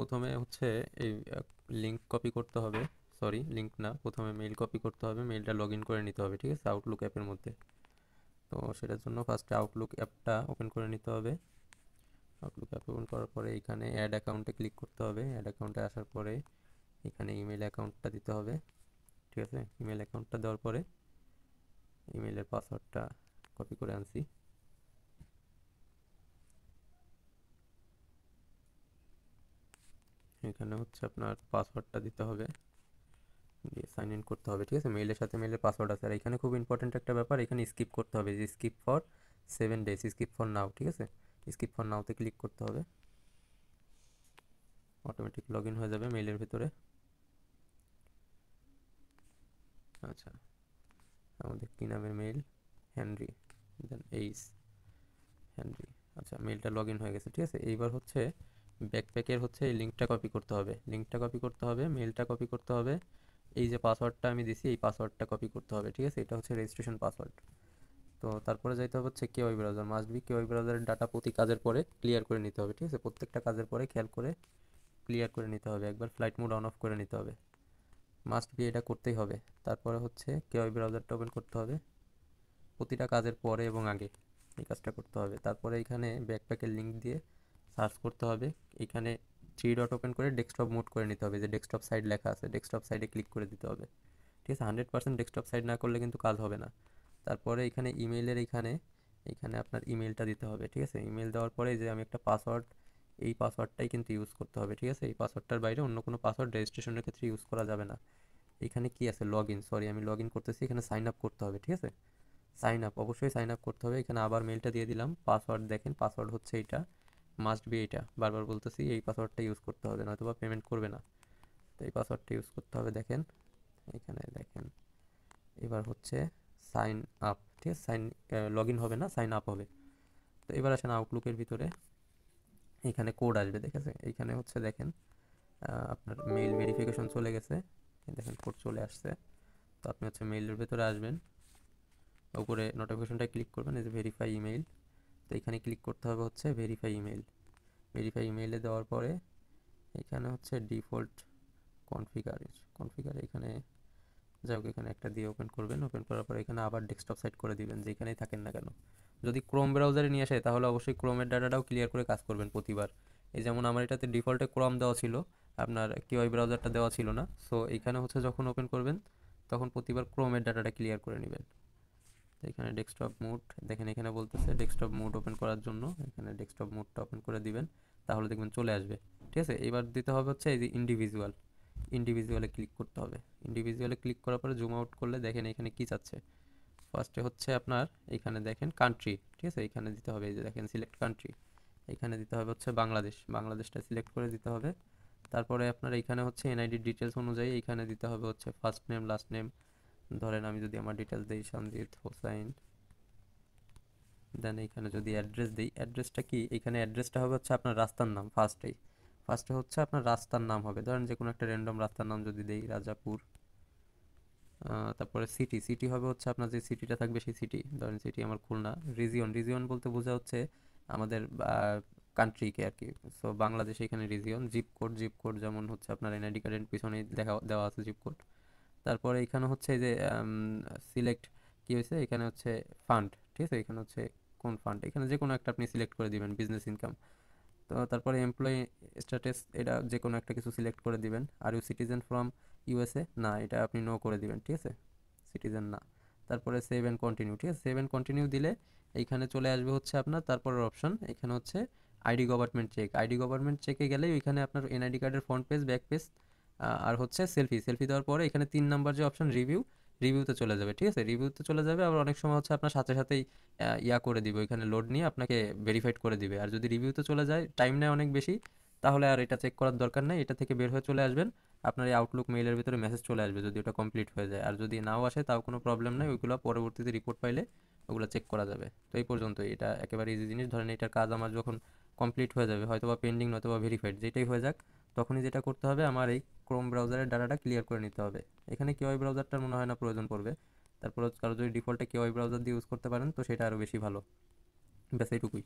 প্রথমে হচ্ছে এই লিঙ্ক কপি করতে হবে। সরি, লিঙ্ক না, প্রথমে মেইল কপি করতে হবে, মেইলটা লগ ইন করে নিতে হবে, ঠিক আছে, আউটলুক অ্যাপের মধ্যে। তো সেটার জন্য ফার্স্টে আউটলুক অ্যাপটা ওপেন করে নিতে হবে। আউটলুক অ্যাপ ওপেন করার পরে এখানে অ্যাড অ্যাকাউন্টে ক্লিক করতে হবে। অ্যাড অ্যাকাউন্টে আসার পরে এখানে ইমেল অ্যাকাউন্টটা দিতে হবে, ঠিক আছে। ইমেল অ্যাকাউন্টটা দেওয়ার পরে ইমেলের পাসওয়ার্ডটা কপি করে আনছি। এখানে হচ্ছে আপনার পাসওয়ার্ডটা দিতে হবে, দিয়ে সাইন ইন করতে হবে, ঠিক আছে। মেইলের সাথে মেইলের পাসওয়ার্ড আছে। আর এখানে খুব ইম্পর্টেন্ট একটা ব্যাপার, এখানে স্কিপ করতে হবে, যে skip for 7 days, skip for now, ঠিক আছে। স্কিপ ফর নাওতে ক্লিক করতে হবে, অটোমেটিক লগ ইন হয়ে যাবে মেইলের ভিতরে। আচ্ছা, আমাদের কী নামের মেইল? হেনরি, দেন হেনরি। আচ্ছা, মেইলটা লগ ইন হয়ে গেছে, ঠিক আছে। এইবার হচ্ছে ব্যাকপ্যাকের হচ্ছে এই লিঙ্কটা কপি করতে হবে, লিঙ্কটা কপি করতে হবে, মেইলটা কপি করতে হবে, এই যে পাসওয়ার্ডটা আমি দিছি এই পাসওয়ার্ডটা কপি করতে হবে, ঠিক আছে। এটা হচ্ছে রেজিস্ট্রেশন পাসওয়ার্ড। তো তারপরে যাইতে হবে হচ্ছে কেওয়াই ব্রাউজার, মাস্ট বি কেওয়াই ব্রাউজারের ডাটা প্রতি কাজের পরে ক্লিয়ার করে নিতে হবে, ঠিক আছে। প্রত্যেকটা কাজের পরে খেয়াল করে ক্লিয়ার করে নিতে হবে, একবার ফ্লাইট মোড অন অফ করে নিতে হবে, মাস্ট বি, এটা করতেই হবে। তারপরে হচ্ছে কেওয়াই ব্রাউজারটা ওপেন করতে হবে, প্রতিটা কাজের পরে এবং আগে এই কাজটা করতে হবে। তারপরে এখানে ব্যাকপ্যাকের লিঙ্ক দিয়ে সার্চ করতে হবে, এখানে 3 ডট ওপেন করে ডেস্কটপ মোড করে নিতে হবে, যে ডেস্কটপ সাইড লেখা আছে ডেস্কটপ সাইডে ক্লিক করে দিতে হবে, ঠিক আছে। 100% ডেস্কটপ সাইড না করলে কিন্তু কাজ হবে না। তারপরে এখানে ইমেইলের এখানে এখানে আপনার ইমেলটা দিতে হবে, ঠিক আছে। ইমেল দেওয়ার পরে যে আমি একটা পাসওয়ার্ড, এই পাসওয়ার্ডটাই কিন্তু ইউজ করতে হবে, ঠিক আছে। এই পাসওয়ার্ডটার বাইরে অন্য কোনো পাসওয়ার্ড রেজিস্ট্রেশনের ক্ষেত্রে ইউজ করা যাবে না। এখানে কি আছে? লগ ইন, সরি আমি লগ ইন করতেছি, এখানে সাইন আপ করতে হবে, ঠিক আছে। সাইন আপ, অবশ্যই সাইন আপ করতে হবে। এখানে আবার মেলটা দিয়ে দিলাম, পাসওয়ার্ড দেখেন, পাসওয়ার্ড হচ্ছে এইটা, মাস্ট বি এইটা, বারবার বলতেছি এই পাসওয়ার্ডটা ইউজ করতে হবে, নয়তো বা পেমেন্ট করবে না। তো এই পাসওয়ার্ডটা ইউজ করতে হবে, দেখেন এখানে দেখেন। এবার হচ্ছে সাইন আপ, ঠিক আছে, লগ ইন হবে না, সাইন আপ হবে। তো এবার আসেন আউটলুকের ভিতরে, এখানে কোড আসবে, দেখেছে এইখানে হচ্ছে দেখেন আপনার মেইল ভেরিফিকেশন চলে গেছে, দেখেন কোড চলে আসছে। তো আপনি হচ্ছে মেইলের ভিতরে আসবেন, উপরে নোটিফিকেশনটা ক্লিক করবেন, এই যে ভেরিফাই ইমেইল। তো এখানে ক্লিক করতে হবে হচ্ছে ভেরিফাই ইমেইল। ভেরিফাই ইমেইলে দেওয়ার পরে এখানে হচ্ছে ডিফল্ট কনফিগার, কনফিগার এখানে যাই হোক, এখানে একটা দিয়ে ওপেন করবেন। ওপেন করার পরে এখানে আবার ডেস্কটপ সাইট করে দিবেন, যেখানেই থাকেন না কেন। যদি ক্রোম ব্রাউজারে নিয়ে আসে তাহলে অবশ্যই ক্রোমের ডাটাটাও ক্লিয়ার করে কাজ করবেন প্রতিবার। এই যেমন আমার এটাতে ডিফল্টে ক্রোম দেওয়া ছিল, আপনার কিউআই ব্রাউজারটা দেওয়া ছিল না। সো এখানে হচ্ছে যখন ওপেন করবেন তখন প্রতিবার ক্রোমের ডাটাটা ক্লিয়ার করে নেবেন। তো এখানে ডেস্কটপ মোড দেখেন, এখানে বলতেছে ডেস্কটপ মোড ওপেন করার জন্য, এখানে ডেস্কটপ মোডটা ওপেন করে দিবেন, তাহলে দেখবেন চলে আসবে, ঠিক আছে। এবার দিতে হবে হচ্ছে এই যে ইন্ডিভিজুয়াল, ইন্ডিভিজুয়ালে ক্লিক করতে হবে। ইন্ডিভিজুয়ালে ক্লিক করার পরে জুম আউট করলে দেখেন এখানে কি চাচ্ছে। ফার্স্টে হচ্ছে আপনার এখানে দেখেন কান্ট্রি, ঠিক আছে, এখানে দিতে হবে, এই যে দেখেন সিলেক্ট কান্ট্রি, এখানে দিতে হবে হচ্ছে বাংলাদেশ, বাংলাদেশটা সিলেক্ট করে দিতে হবে। তারপরে আপনার এখানে হচ্ছে এনআইডি ডিটেলস অনুযায়ী এখানে দিতে হবে হচ্ছে ফার্স্ট নেম লাস্ট নেম। ধরেন আমি যদি আমার ডিটেলস দিই সঞ্জিত হোসাইন, দেন এইখানে যদি অ্যাড্রেস দিই, অ্যাড্রেসটা কি, এখানে অ্যাড্রেসটা হবে হচ্ছে আপনার রাস্তার নাম, ফার্স্টে হচ্ছে আপনার রাস্তার নাম হবে, ধরেন যে কোনো একটা র্যান্ডম রাস্তার নাম যদি দেই রাজাপুর। তারপরে সিটি, সিটি হবে হচ্ছে আপনার যে সিটিটা থাকবে সেই সিটি, ধরেন সিটি আমার খুলনা। রিজিয়ন, রিজিয়ন বলতে বোঝা হচ্ছে আমাদের কান্ট্রিকে আর কি। সো বাংলাদেশ এখানে region. Zip code, zip code যেমন হচ্ছে আপনার এনআইডি কার্ডের পিছনে দেখা দেওয়া আছে জিপ কোড। তারপরে এখানে হচ্ছে এই যে সিলেক্ট, কি হয়েছে এখানে হচ্ছে ফান্ড, ঠিক আছে, এখানে হচ্ছে কোন ফান্ড, এখানে যে কোনো একটা আপনি সিলেক্ট করে দিবেন, বিজনেস ইনকাম। তো তারপরে এমপ্লয়ি স্ট্যাটাস, এটা যে কোনো একটা কিছু সিলেক্ট করে দিবেন। Are you citizen from USA, না এটা আপনি নো করে দিবেন, ঠিক আছে, সিটিজেন না। তারপরে সেভ অ্যান্ড কন্টিনিউ, ঠিক আছে, সেভ অ্যান্ড কন্টিনিউ দিলে এইখানে চলে আসবে হচ্ছে আপনার তারপরের অপশন, এখানে হচ্ছে ID government check. ID government চেকে গেলে ওইখানে আপনার এনআইডি কার্ডের ফ্রন্ট পেজ, ব্যাক পেজ, আর হচ্ছে সেলফি, সেলফি দেওয়ার পরে এখানে 3 নাম্বার যে অপশন রিভিউ, রিভিউতে চলে যাবে, ঠিক আছে, রিভিউতে চলে যাবে। আবার অনেক সময় হচ্ছে আপনার সাথে সাথেই ইয়া করে দিবে, ওইখানে লোড নিয়ে আপনাকে ভেরিফাইড করে দিবে। আর যদি রিভিউতে চলে যায়, টাইম নেয় অনেক বেশি, তাহলে আর এটা চেক করার দরকার নেই, এটা থেকে বের হয়ে চলে আসবেন। আপনার এই আউটলুক মেইলের ভিতরে মেসেজ চলে আসবে যদি ওটা কমপ্লিট হয়ে যায়। আর যদি নাও আসে তাও কোনো প্রবলেম নেই, ওইগুলো পরবর্তীতে রিপোর্ট পাইলে ওগুলো চেক করা যাবে। তো এই পর্যন্তই, এটা একেবারে ইজি জিনিস। ধরেন এটার কাজ আমার যখন কমপ্লিট হয়ে যাবে, হয়তো বা পেন্ডিং নয়তো বা ভেরিফাইড, যেটাই হয়ে যাক, তখনই যেটা করতে হবে আমার এই ক্রোম ব্রাউজারের ডাটাটা ক্লিয়ার করে নিতে হবে। এখানে কেওয়াই ব্রাউজারটার মনে হয় না প্রয়োজন পড়বে। তারপর কারো যদি ডিফল্টে কেওয়াই ব্রাউজার দিয়ে ইউজ করতে পারেন তো সেটা আরও বেশি ভালো। ব্যাস এইটুকুই।